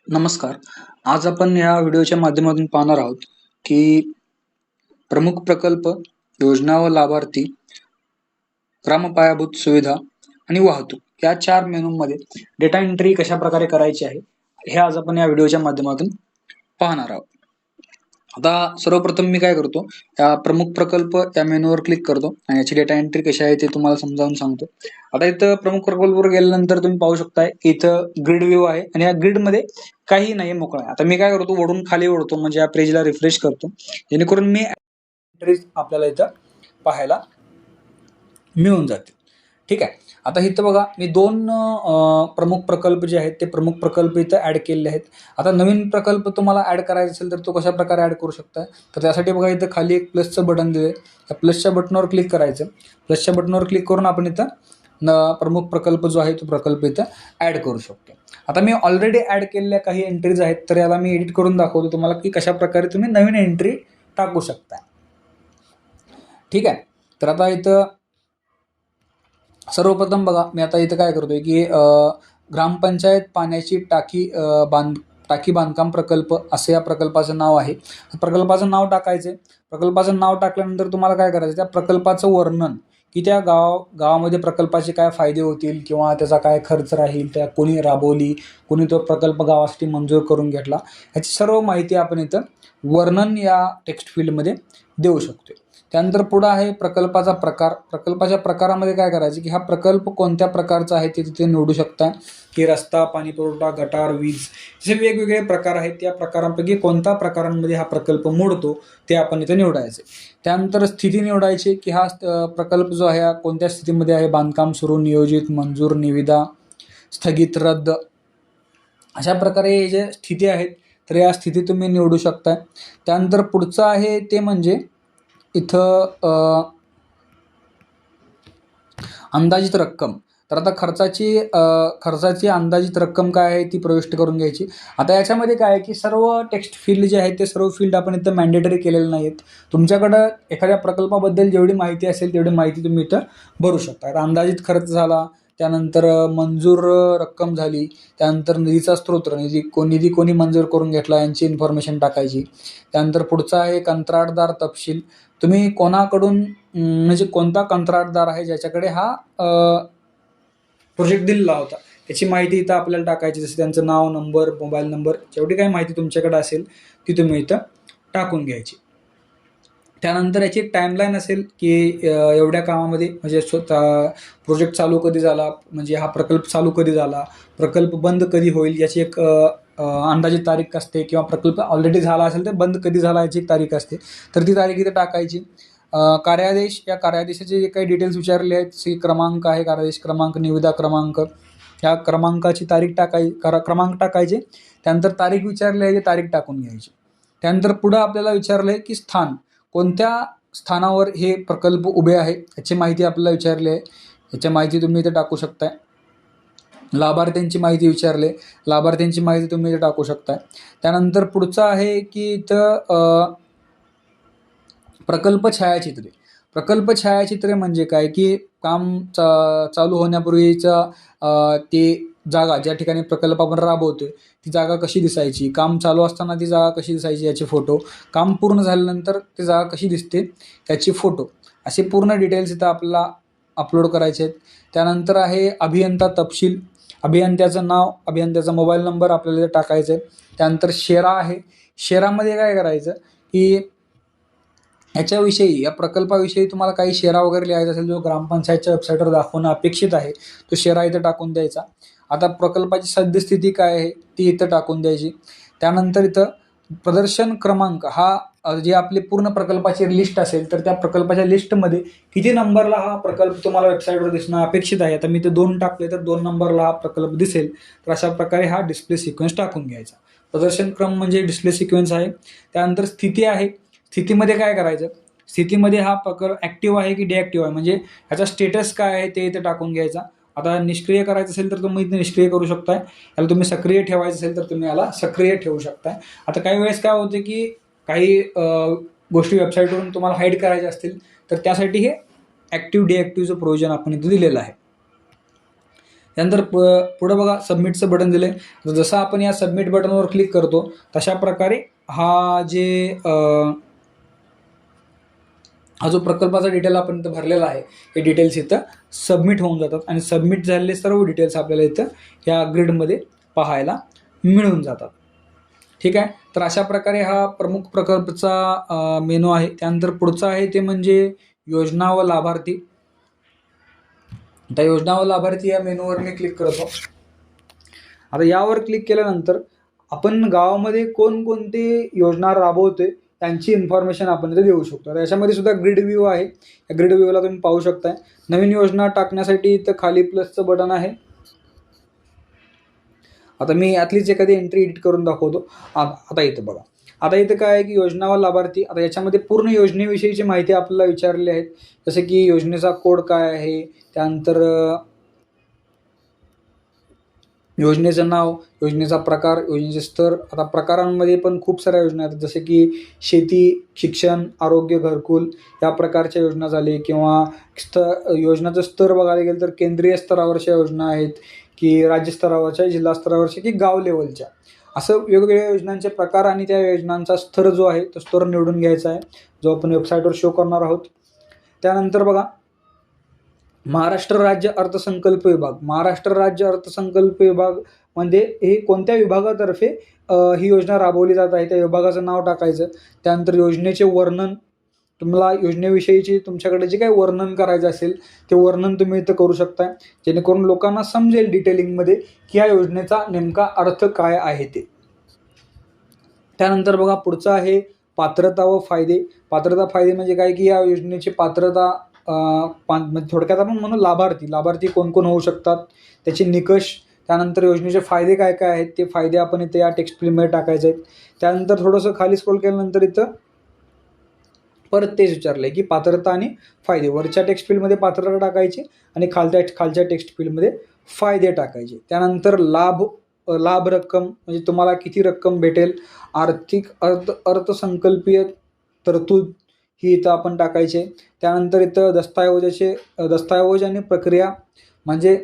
नमस्कार. आज आपण या व्हिडिओच्या माध्यमातून पाहणार आहोत, की प्रमुख प्रकल्प, योजना व लाभार्थी, ग्राम पायाभूत सुविधा आणि वाहतूक या 4 मेनूमध्ये डेटा एंट्री कशाप्रकारे करायची आहे, हे आज आपण या व्हिडिओच्या माध्यमातून पाहणार आहोत. आता सर्वप्रथम मी काय करतो, या प्रमुख प्रकल्प या मेनूवर क्लिक करतो आणि याची डेटा एंट्री कशी आहे ते तुम्हाला समजावून सांगतो. आता इथं प्रमुख प्रकल्पावर गेल्यानंतर तुम्ही पाहू शकताय, इथं ग्रिड व्ह्यू आहे आणि या ग्रिडमध्ये काही नाही मोकळं आहे. आता मी काय करतो, वळून खाली ओढतो म्हणजे या पेजला रिफ्रेश करतो, जेणेकरून मी एंट्रीज आपल्याला इथं पाहायला मिळून जातील. ठीक आहे. आता इथं बघा, मी 2 प्रमुख प्रकल्प जे आहेत ते प्रमुख प्रकल्प इथं ॲड केलेले आहेत. आता नवीन प्रकल्प तुम्हाला ॲड करायचा असेल तर तो कशाप्रकारे ॲड करू शकता, तर त्यासाठी बघा इथं खाली एक प्लसचं बटन दिलं आहे. त्या प्लसच्या बटनावर क्लिक करायचं. प्लसच्या बटनावर क्लिक करून आपण इथं प्रमुख प्रकल्प जो आहे तो प्रकल्प इथं ॲड करू शकतो. आता मी ऑलरेडी ॲड केलेल्या काही एंट्रीज आहेत, तर याला मी एडिट करून दाखवतो तुम्हाला की कशाप्रकारे तुम्ही नवीन एंट्री टाकू शकता. ठीक आहे. तर आता इथं सर्वप्रथम बघा, मी आता इथं काय करतोय की ग्रामपंचायत पाण्याची टाकी बांधकाम प्रकल्प असं या प्रकल्पाचं नाव आहे. प्रकल्पाचं नाव टाकायचं. प्रकल्पाचं नाव टाकल्यानंतर तुम्हाला काय करायचं, त्या प्रकल्पाचं वर्णन की त्या गावामध्ये प्रकल्पाचे काय फायदे होतील किंवा त्याचा काय खर्च राहील, त्या कोणी राबवली, कोणी तो प्रकल्प गावासाठी मंजूर करून घेतला, ह्याची सर्व माहिती आपण इथं वर्णन या टेक्स्ट फील्डमध्ये देऊ शकतो. त्यानंतर पुढं आहे प्रकल्पाचा प्रकार. प्रकल्पाच्या प्रकारामध्ये काय करायचं की हा प्रकल्प कोणत्या प्रकारचा आहे ते तिथे निवडू शकता, की रस्ता, पाणी पुरवठा, गटार, वीज, असे वेगवेगळे प्रकार आहेत. त्या प्रकारांपैकी कोणत्या प्रकारांमध्ये हा प्रकल्प मोडतो ते आपण इथे निवडायचे. त्यानंतर स्थिती निवडायची की हा प्रकल्प जो आहे कोणत्या स्थितीमध्ये आहे, बांधकाम सुरू, नियोजित, मंजूर, निविदा, स्थगित, रद्द, अशा प्रकारे जे स्थिती आहेत तर या स्थिती तुम्ही निवडू शकता. त्यानंतर पुढचं आहे ते म्हणजे इथं अंदाजित रक्कम. तर आता खर्चाची अंदाजित रक्कम काय आहे ती प्रविष्ट करून घ्यायची. आता याच्यामध्ये काय आहे की सर्व टेक्स्ट फील्ड जे आहेत ते सर्व फील्ड आपण इथं मॅन्डेटरी केलेले नाहीत. तुमच्याकडं एखाद्या प्रकल्पाबद्दल जेवढी माहिती असेल तेवढी माहिती तुम्ही इथं भरू शकता. आता अंदाजित खर्च झाला, त्यानंतर मंजूर रक्कम झाली, त्यानंतर निधीचा स्रोत, निधी कोणी मंजूर करून घेतला यांची इन्फॉर्मेशन टाकायची. त्यानंतर पुढचा आहे कंत्राटदार तपशील. तुम्ही कोणाकडून म्हणजे कोणता कंत्राटदार आहे ज्याच्याकडे हा प्रोजेक्ट दिलेला होता त्याची माहिती इथं आपल्याला टाकायची. जसं त्यांचं नाव, नंबर, मोबाईल नंबर, जेवढी काही माहिती तुमच्याकडे असेल ती तुम्ही इथं टाकून घ्यायची. त्यानंतर याची टाईमलाईन असेल की एवढ्या कामामध्ये म्हणजे प्रोजेक्ट चालू कधी झाला, म्हणजे हा प्रकल्प चालू कधी झाला, प्रकल्प बंद कधी होईल याची एक अंदाजित तारीख असते, किंवा प्रकल्प ऑलरेडी झाला असेल तर बंद कधी झाला याची एक तारीख असते, तर ती तारीख इथे टाकायची. कार्यादेश, या कार्यादेशाचे जे काही डिटेल्स विचारले आहेत, क्रमांक आहे, कार्यादेश क्रमांक, निविदा क्रमांक, या क्रमांकाची तारीख क्रमांक टाकायचे. त्यानंतर तारीख विचारली आहे, तारीख टाकून घ्यायची. त्यानंतर पुढं आपल्याला विचारलं आहे की स्थान, कोणत्या स्थानावर हे प्रकल्प उभे आहे याची माहिती आपल्याला विचारली आहे, याची माहिती तुम्ही इथे टाकू शकताय. लाभार्थ्यांची माहिती विचारले, लाभार्थ्यांची माहिती तुम्ही इथे टाकू शकताय. त्यानंतर पुढचं आहे की इथं प्रकल्प छायाचित्रे. प्रकल्प छायाचित्रे म्हणजे काय की काम चालू होण्यापूर्वीचा ते जागा, ज्या ठिकाणी प्रकल्प आपण राबवतोय ती जागा कशी दिसायची, काम चालू असताना ती जागा कशी दिसायची याचे फोटो, काम पूर्ण झाल्यानंतर ती जागा कशी दिसते त्याचे फोटो, असे पूर्ण डिटेल्स इथं आपल्याला अपलोड करायचे आहेत. त्यानंतर आहे अभियंता तपशील. अभियंत्याचं नाव, अभियंत्याचा मोबाईल नंबर आपल्याला टाकायचं आहे. त्यानंतर शेरा आहे. शेरामध्ये काय करायचं की याच्याविषयी, या प्रकल्पाविषयी तुम्हाला काही शेरा वगैरे लिहायचा असेल, जो ग्रामपंचायतच्या वेबसाईटवर दाखवणं अपेक्षित आहे, तो शेरा इथं टाकून द्यायचा. आता प्रकल्पाची सद्यस्थिती काय आहे ती इथं टाकून द्यायची. त्यानंतर इथं प्रदर्शन क्रमांक, हा जे आपली पूर्ण प्रकल्पाची लिस्ट असेल तर त्या प्रकल्पाच्या लिस्टमध्ये किती नंबरला हा प्रकल्प तुम्हाला वेबसाईटवर दिसणं अपेक्षित आहे. आता मी ते 2 टाकले तर 2 नंबरला हा प्रकल्प दिसेल, तर अशा प्रकारे हा डिस्प्ले सिक्वेन्स टाकून घ्यायचा. प्रदर्शन क्रम म्हणजे डिस्प्ले सिक्वेन्स आहे. त्यानंतर स्थिती आहे. स्थितीमध्ये काय करायचं, स्थितीमध्ये हा प्रकल्प ॲक्टिव्ह आहे की डिॲक्टिव्ह आहे, म्हणजे ह्याचा स्टेटस काय आहे ते इथे टाकून घ्यायचा. आता निष्क्रिय करायचं असेल तर तुम्ही इथे निष्क्रिय करू शकताय, याला तुम्ही सक्रिय ठेवायचं असेल तर तुम्ही याला सक्रिय ठेवू शकताय. आता काही वेळेस काय होते की काही गोष्टी वेबसाईटवरून तुम्हाला हाईड करायच्या असतील तर त्यासाठी हे ॲक्टिव्ह डिॲक्टिव्हचं प्रोव्हिजन आपण इथे दिलेलं आहे. त्यानंतर पुढं बघा सबमिटचं बटन दिलं आहे. तर जसं आपण या सबमिट बटनवर क्लिक करतो तशा प्रकारे हा जो प्रकल्पाचा डिटेल आपण इथं भरलेला आहे हे डिटेल्स इथं सबमिट होऊन जातात आणि सबमिट झालेले सर्व डिटेल्स आपल्याला इथं या ग्रिडमध्ये पाहायला मिळून जातात. ठीक आहे. तर अशा प्रकारे हा प्रमुख प्रकल्पचा मेनू आहे. त्यानंतर पुढचा आहे ते म्हणजे योजना व लाभार्थी. आता योजना व लाभार्थी या मेनूवर मी क्लिक करतो. आता यावर क्लिक केल्यानंतर आपण गावामध्ये कोणकोणती योजना राबवतोय त्यांची इन्फॉर्मेशन आपण इथे देऊ शकतो. तर याच्यामध्ये सुद्धा ग्रिड व्ह्यू आहे. या ग्रिड व्ह्यूला तुम्ही पाहू शकताय. नवीन योजना टाकण्यासाठी इथं खाली प्लसचं बटन आहे. आता मी यातलीच एखादी एंट्री एडिट करून दाखवतो. आता इथं बघा. आता इथं काय आहे की योजना व लाभार्थी. आता याच्यामध्ये पूर्ण योजनेविषयीची माहिती आपल्याला विचारलेली आहे. जसं की योजनेचा कोड काय आहे, त्यानंतर योजनेचं नाव, योजनेचा प्रकार, योजनेचे स्तर. आता प्रकारांमध्ये पण खूप साऱ्या योजना आहेत, जसे की शेती, शिक्षण, आरोग्य, घरकुल या प्रकारच्या योजना झाले, किंवा योजनाचं स्तर बघायला गेलं तर केंद्रीय स्तरावरच्या योजना आहेत, की राज्य स्तरावरच्या, जिल्हा स्तरावरच्या, की गाव लेवलच्या. असं वेगवेगळ्या योजनांचे प्रकार आणि त्या योजनांचा स्तर जो आहे तो स्तर निवडून घ्यायचा आहे, जो आपण वेबसाईटवर शो करणार आहोत. त्यानंतर बघा महाराष्ट्र राज्य अर्थसंकल्प विभाग. महाराष्ट्र राज्य अर्थसंकल्प विभाग म्हणजे हे कोणत्या विभागातर्फे ही योजना राबवली जात आहे त्या विभागाचं नाव टाकायचं. त्यानंतर योजनेचे वर्णन, तुम्हाला योजनेविषयीची तुमच्याकडे जे काही वर्णन करायचं असेल ते वर्णन तुम्ही इथं करू शकताय, जेणेकरून लोकांना समजेल डिटेलिंगमध्ये की या योजनेचा नेमका अर्थ काय आहे ते. त्यानंतर बघा पुढचं आहे पात्रता व फायदे. पात्रता फायदे म्हणजे काय की या योजनेची पात्रता म्हणजे थोडक्यात आपण म्हणू लाभार्थी कोण कोण होऊ शकतात, त्याचे निकष, त्यानंतर योजनेचे फायदे काय काय आहेत ते फायदे आपण इथे या टेक्स्ट फील्डमध्ये टाकायचे आहेत. त्यानंतर थोडंसं खाली स्क्रोल केल्यानंतर इथं परत तेच विचारलं आहे की पात्रता आणि फायदे. वरच्या टेक्स्ट फील्डमध्ये पात्रता टाकायची आणि खालच्या टेक्स्ट फील्डमध्ये फायदे टाकायचे. त्यानंतर लाभ रक्कम म्हणजे तुम्हाला किती रक्कम भेटेल, आर्थिक अर्थसंकल्पीय तरतूद ही इथं आपण टाकायचे. त्यानंतर इथं दस्तऐवज आणि प्रक्रिया म्हणजे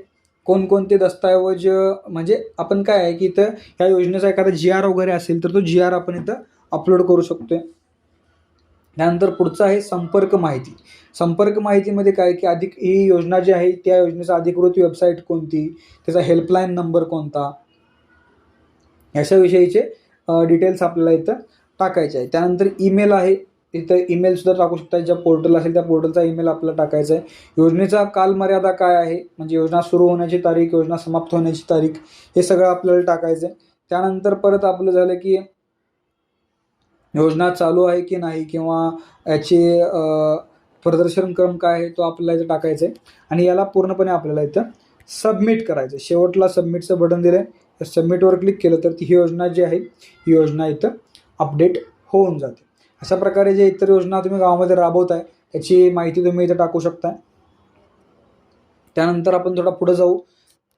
कोणकोणते दस्तऐवज, म्हणजे आपण काय आहे की इथं ह्या योजनेचा एखादा GR वगैरे असेल तर तो GR आपण इथं अपलोड करू शकतोय. त्यानंतर पुढचं आहे संपर्क माहिती. संपर्क माहितीमध्ये काय की ही योजना जी आहे त्या योजनेचा अधिकृत वेबसाईट कोणती, त्याचा हेल्पलाईन नंबर कोणता, याच्याविषयीचे डिटेल्स आपल्याला इथं टाकायचे आहे. त्यानंतर ईमेल आहे, इथं ईमेलसुद्धा टाकू शकता. ज्या पोर्टल असेल त्या पोर्टलचा ईमेल आपल्याला टाकायचा आहे. योजनेचा कालमर्यादा काय आहे, म्हणजे योजना सुरू होण्याची तारीख, योजना समाप्त होण्याची तारीख, हे सगळं आपल्याला टाकायचं आहे. त्यानंतर परत आपलं झालं की योजना चालू आहे की नाही, किंवा याचे प्रदर्शन क्रम काय आहे तो आपल्याला इथं टाकायचा आहे. आणि याला पूर्णपणे आपल्याला इथं सबमिट करायचं आहे. शेवटला सबमिटचं बटन दिलं आहे, सबमिटवर क्लिक केलं तर ही योजना जी आहे ही योजना इथं अपडेट होऊन जाते. अशा प्रकारे जे इतर योजना तुम्ही गावामध्ये राबवताय त्याची माहिती तुम्ही इथं टाकू शकताय. त्यानंतर आपण थोडा पुढे जाऊ,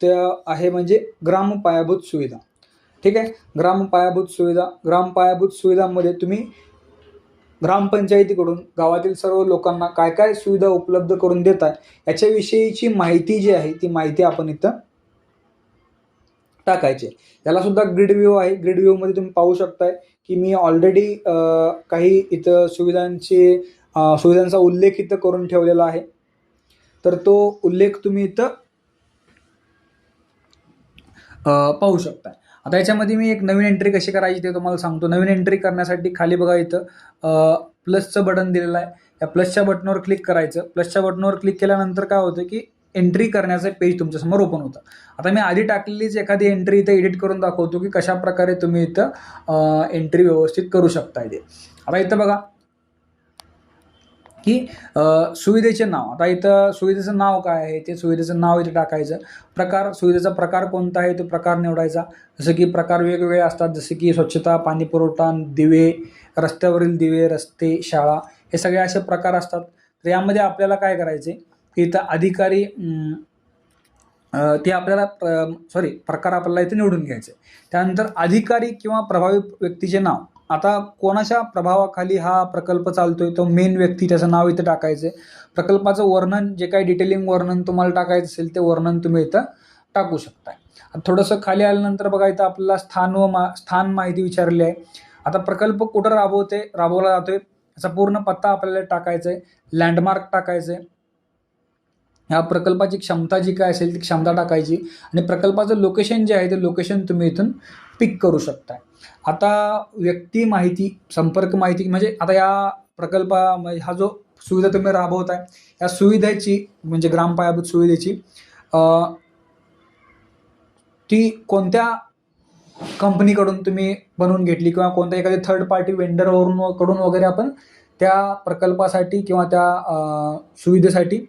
ते आहे म्हणजे ग्राम पायाभूत सुविधा. ठीक आहे. ग्राम पायाभूत सुविधांमध्ये तुम्ही ग्रामपंचायतीकडून गावातील सर्व लोकांना काय काय सुविधा उपलब्ध करून देताय याच्याविषयीची माहिती जी आहे ती माहिती आपण इथं टाकायची. याला सुद्धा ग्रिड व्ह्यू आहे. ग्रिड व्ह्यूमध्ये तुम्ही पाहू शकताय की मी ऑलरेडी काही इथं सुविधांचा उल्लेख इथं करून ठेवलेला आहे. तर तो उल्लेख तुम्ही इथं पाहू शकता. आता याच्यामध्ये मी एक नवीन एंट्री कशी करायची ते तुम्हाला सांगतो. नवीन एंट्री करण्यासाठी खाली बघा इथं प्लसचं बटन दिलेलं आहे. या प्लसच्या बटनवर क्लिक करायचं. प्लसच्या बटनवर क्लिक केल्यानंतर काय होतं की एंट्री करण्याचं पेज तुमच्यासमोर ओपन होतं. आता मी आधी टाकलेलीच एखादी एंट्री इथं एडिट करून दाखवतो की कशा प्रकारे तुम्ही इथं एंट्री व्यवस्थित करू शकता. इथे आता इथं बघा की सुविधेचे नाव. आता इथं सुविधेचं नाव काय आहे ते सुविधेचं नाव इथे टाकायचं. सुविधेचा प्रकार कोणता आहे तो प्रकार निवडायचा. जसं की प्रकार वेगवेगळे असतात, जसे की स्वच्छता, पाणी पुरवठा, दिवे, रस्त्यावरील दिवे, रस्ते, शाळा, हे सगळे असे प्रकार असतात. तर यामध्ये आपल्याला काय करायचे की इथं अधिकारी ते आपल्याला प्रकार आपल्याला इथे निवडून घ्यायचे. त्यानंतर अधिकारी किंवा प्रभावी व्यक्तीचे नाव. आता कोणाच्या प्रभावाखाली हा प्रकल्प चालतोय तो मेन व्यक्ती, त्याचं नाव इथं टाकायचं. प्रकल्पाचं वर्णन, जे काही डिटेलिंग वर्णन तुम्हाला टाकायचं असेल ते वर्णन तुम्ही इथं टाकू शकताय. आता थोडंसं खाली आल्यानंतर बघा इथं आपल्याला स्थान माहिती विचारली आहे. आता प्रकल्प कुठं राबवला जातोय याचा पूर्ण पत्ता आपल्याला टाकायचा आहे, लँडमार्क टाकायचं आहे, ह्या प्रकल्पाची क्षमता जी काय असेल ती क्षमता टाकायची आणि प्रकल्पाचं लोकेशन जे आहे ते लोकेशन तुम्ही इथून पिक करू शकताय. आता व्यक्ती माहिती, संपर्क माहिती म्हणजे आता या हा जो सुविधा तुम्ही राबवताय या सुविधेची म्हणजे ग्राम पायाभूत सुविधेची ती कोणत्या कंपनीकडून तुम्ही बनवून घेतली किंवा कोणत्या एखाद्या थर्ड पार्टी कडून वगैरे आपण त्या प्रकल्पासाठी किंवा त्या सुविधेसाठी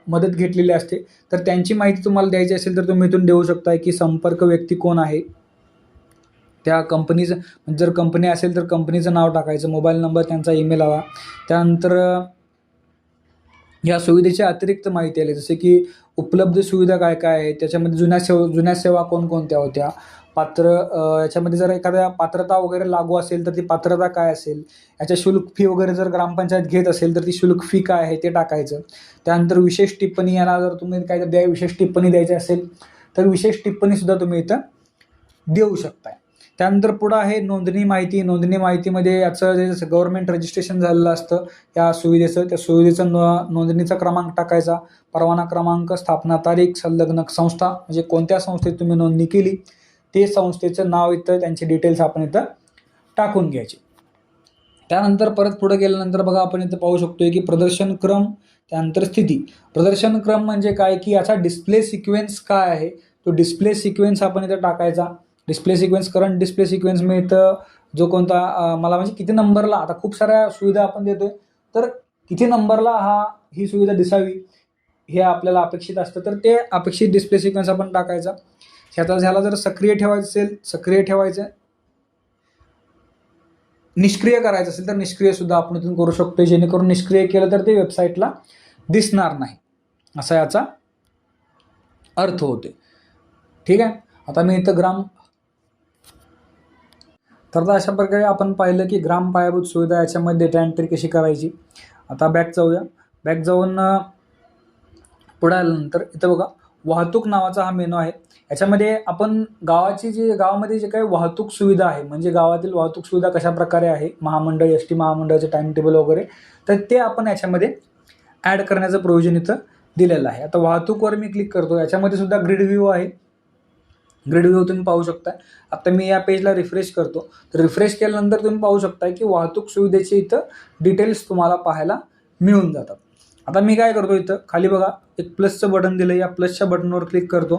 मदत घेतलेली असते. तर त्यांची माहिती तुम्हाला द्यायची असेल तर तुम्ही इथून देऊ शकताय की संपर्क व्यक्ती कोण आहे, त्या कंपनीचं जर कंपनी असेल तर कंपनीचं नाव टाकायचं, मोबाईल नंबर, त्यांचा ईमेल हवा. त्यानंतर या सुविधेची अतिरिक्त माहिती आली जसे की उपलब्ध सुविधा काय काय आहेत, त्याच्यामध्ये जुन्या सेवा कोणकोणत्या होत्या, याच्यामध्ये जर एखाद्या पात्रता वगैरे लागू असेल तर ती पात्रता काय असेल, याच्या शुल्क फी वगैरे जर ग्रामपंचायत घेत असेल तर ती शुल्क फी काय आहे ते टाकायचं. त्यानंतर विशेष टिप्पणी, याला जर तुम्ही काय विशेष टिप्पणी द्यायची असेल तर विशेष टिप्पणीसुद्धा तुम्ही इथं देऊ शकताय. त्यानंतर पुढं आहे नोंदणी माहितीमध्ये याचं जे गव्हर्नमेंट रजिस्ट्रेशन झालेलं असतं या सुविधेचं, त्या सुविधेचं नोंदणीचा क्रमांक टाकायचा, परवाना क्रमांक, स्थापना तारीख, संलग्न संस्था म्हणजे कोणत्या संस्थेत तुम्ही नोंदणी केली ते संस्थेचं नाव इथं, त्यांचे डिटेल्स आपण इथं टाकून घ्यायचे. त्यानंतर परत पुढे गेल्यानंतर बघा आपण इथं पाहू शकतोय की प्रदर्शन क्रम, त्यानंतर स्थिती. प्रदर्शन क्रम म्हणजे काय की याचा डिस्प्ले सिक्वेन्स काय आहे तो डिस्प्ले सिक्वेन्स आपण इथं टाकायचा. Display sequence, current display sequence मी इथं जो कोणता मला म्हणजे किती नंबरला, आता खूप साऱ्या सुविधा आपण देतोय तर किती नंबरला ही सुविधा दिसावी हे आपल्याला अपेक्षित असतं, तर ते अपेक्षित डिस्प्ले सिक्वेन्स आपण टाकायचा. ह्याला जर सक्रिय ठेवायचं असेल सक्रिय ठेवायचं, निष्क्रिय करायचं असेल तर निष्क्रिय सुद्धा आपण इथून करू शकतो, जेणेकरून निष्क्रिय केलं तर ते वेबसाईटला दिसणार नाही असा याचा अर्थ होते. ठीक आहे. आता मी इथं तर अशा प्रकारे आपण पाहिलं की ग्राम पायाभूत सुविधा याच्यामध्ये डेटा एंट्री कशी करायची. आता बॅक जाऊन पुढे आल्यानंतर इथं बघा वाहतूक नावाचा हा मेनू आहे. याच्यामध्ये आपण गावामध्ये जे काही वाहतूक सुविधा आहे म्हणजे गावातील वाहतूक सुविधा कशा प्रकारे आहे, महामंडळ, एसटी महामंडळाचे टाइम टेबल वगैरे, तर ते आपण याच्यामध्ये ॲड करण्याचं प्रोव्हिजन इथं दिलेलं आहे. आता वाहतूकवर मी क्लिक करतो, याच्यामध्ये सुद्धा ग्रिड व्ह्यू आहे. ग्रिड व्ह्यू तुम्ही पाहू शकताय. आता मी या पेजला रिफ्रेश करतो, तर रिफ्रेश केल्यानंतर तुम्ही पाहू शकताय की वाहतूक सुविधेचे इथं डिटेल्स तुम्हाला पाहायला मिळून जातात. आता मी काय करतो, इथं खाली बघा एक प्लसचं बटन दिलं, या प्लसच्या बटनवर क्लिक करतो.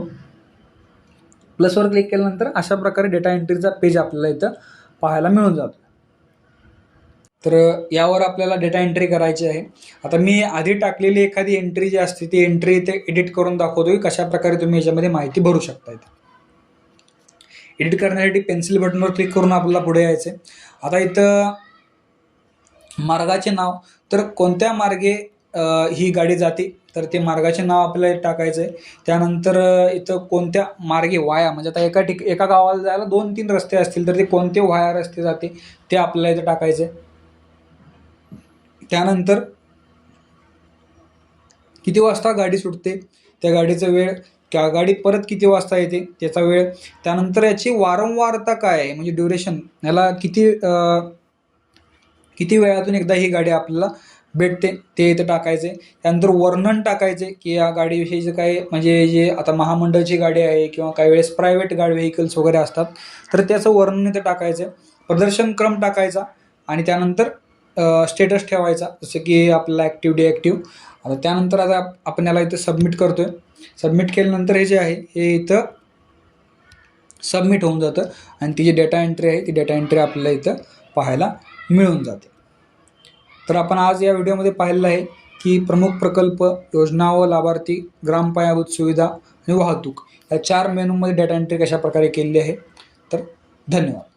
प्लसवर क्लिक केल्यानंतर अशा प्रकारे डेटा एंट्रीचा पेज आपल्याला इथं पाहायला मिळून जातो. तर यावर आपल्याला डेटा एंट्री करायची आहे. आता मी आधी टाकलेली एखादी एंट्री जी असते ती एंट्री इथे एडिट करून दाखवतो की कशा प्रकारे तुम्ही याच्यामध्ये माहिती भरू शकता. एडिट करण्यासाठी पेन्सिल बटनवर क्लिक करून आपल्याला पुढे यायचं आहे. आता इथं मार्गाचे नाव, तर कोणत्या मार्गे ही गाडी जाते तर ते मार्गाचे नाव आपल्याला टाकायचं आहे. त्यानंतर इथं कोणत्या मार्गे वाया म्हणजे आता एका गावाला जायला 2-3 रस्ते असतील तर ते कोणते वाया रस्ते जाते ते आपल्याला इथं टाकायचं आहे. त्यानंतर किती वाजता गाडी सुटते त्या गाडीचा वेळ, त्या गाडी परत किती वाजता येते त्याचा वेळ, त्यानंतर याची वारंवारता काय आहे म्हणजे ड्युरेशन, याला किती वेळातून एकदा ही गाडी आपल्याला भेटते ते इथं टाकायचे. त्यानंतर वर्णन टाकायचे की या गाडीविषयीचं काय म्हणजे जे आता महामंडळाची गाडी आहे किंवा काही वेळेस प्रायव्हेट गाडी व्हेकल्स वगैरे असतात तर त्याचं वर्णन इथं टाकायचं. प्रदर्शन क्रम टाकायचा आणि त्यानंतर स्टेटस ठेवायचा जसं की आपल्याला ॲक्टिव्ह डिॲक्टिव्ह. आता त्यानंतर आता आपण याला इथं सबमिट करतोय. सबमिट केल्यानंतर हे जे आहे हे इथं सबमिट होऊन जातं आणि ती जी डेटा एंट्री आहे ती डेटा एंट्री आपल्याला इथं पाहायला मिळून जाते. तर आपण आज या व्हिडिओमध्ये पाहिलेलं आहे की प्रमुख प्रकल्प, योजना व लाभार्थी, ग्राम पायाभूत सुविधा आणि वाहतूक या 4 मेनूमध्ये डेटा एंट्री कशा प्रकारे केलेली आहे. तर धन्यवाद.